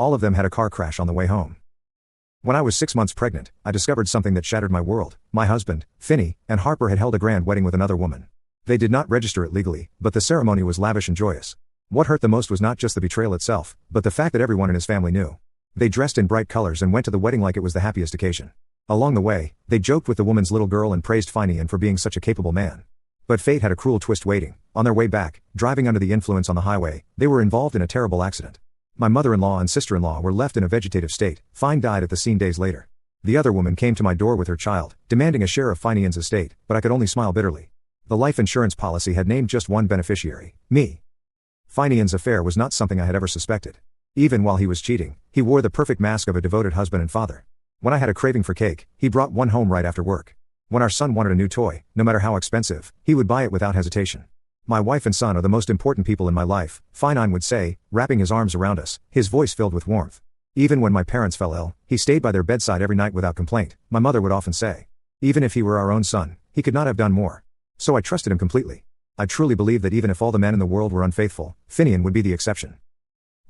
All of them had a car crash on the way home. When I was 6 months pregnant, I discovered something that shattered my world. My husband, Finney, and Harper had held a grand wedding with another woman. They did not register it legally, but the ceremony was lavish and joyous. What hurt the most was not just the betrayal itself, but the fact that everyone in his family knew. They dressed in bright colors and went to the wedding like it was the happiest occasion. Along the way, they joked with the woman's little girl and praised Finian for being such a capable man. But fate had a cruel twist waiting. On their way back, driving under the influence on the highway, they were involved in a terrible accident. My mother-in-law and sister-in-law were left in a vegetative state. Fine died at the scene days later. The other woman came to my door with her child, demanding a share of Finian's estate, but I could only smile bitterly. The life insurance policy had named just one beneficiary, me. Finian's affair was not something I had ever suspected. Even while he was cheating, he wore the perfect mask of a devoted husband and father. When I had a craving for cake, he brought one home right after work. When our son wanted a new toy, no matter how expensive, he would buy it without hesitation. My wife and son are the most important people in my life, Finian would say, wrapping his arms around us, his voice filled with warmth. Even when my parents fell ill, he stayed by their bedside every night without complaint, my mother would often say. Even if he were our own son, he could not have done more. So I trusted him completely. I truly believed that even if all the men in the world were unfaithful, Finian would be the exception.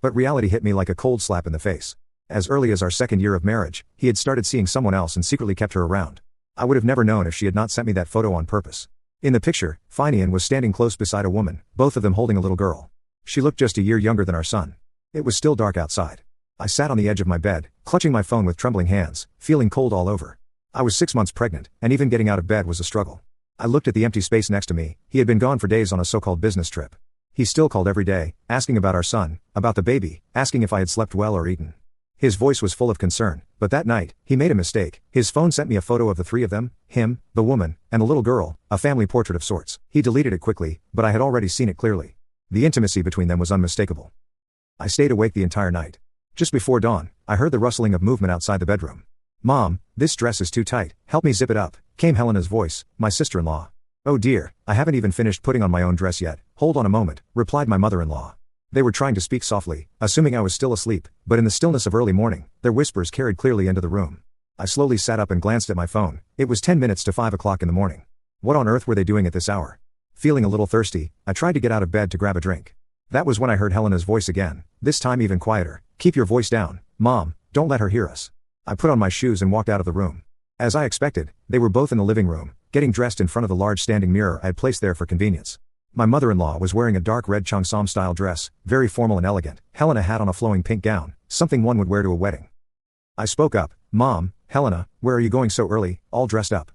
But reality hit me like a cold slap in the face. As early as our second year of marriage, he had started seeing someone else and secretly kept her around. I would have never known if she had not sent me that photo on purpose. In the picture, Finian was standing close beside a woman, both of them holding a little girl. She looked just a year younger than our son. It was still dark outside. I sat on the edge of my bed, clutching my phone with trembling hands, feeling cold all over. I was 6 months pregnant, and even getting out of bed was a struggle. I looked at the empty space next to me. He had been gone for days on a so-called business trip. He still called every day, asking about our son, about the baby, asking if I had slept well or eaten. His voice was full of concern, but that night, he made a mistake. His phone sent me a photo of the three of them, him, the woman, and the little girl, a family portrait of sorts. He deleted it quickly, but I had already seen it clearly. The intimacy between them was unmistakable. I stayed awake the entire night. Just before dawn, I heard the rustling of movement outside the bedroom. "Mom, this dress is too tight, help me zip it up," came Helena's voice, my sister-in-law. "Oh dear, I haven't even finished putting on my own dress yet, hold on a moment," replied my mother-in-law. They were trying to speak softly, assuming I was still asleep, but in the stillness of early morning, their whispers carried clearly into the room. I slowly sat up and glanced at my phone. It was 10 minutes to 5 o'clock in the morning. What on earth were they doing at this hour? Feeling a little thirsty, I tried to get out of bed to grab a drink. That was when I heard Helena's voice again, this time even quieter. "Keep your voice down, Mom, don't let her hear us." I put on my shoes and walked out of the room. As I expected, they were both in the living room, getting dressed in front of the large standing mirror I had placed there for convenience. My mother-in-law was wearing a dark red cheongsam-style dress, very formal and elegant. Helena had on a flowing pink gown, something one would wear to a wedding. I spoke up, "Mom, Helena, where are you going so early, all dressed up?"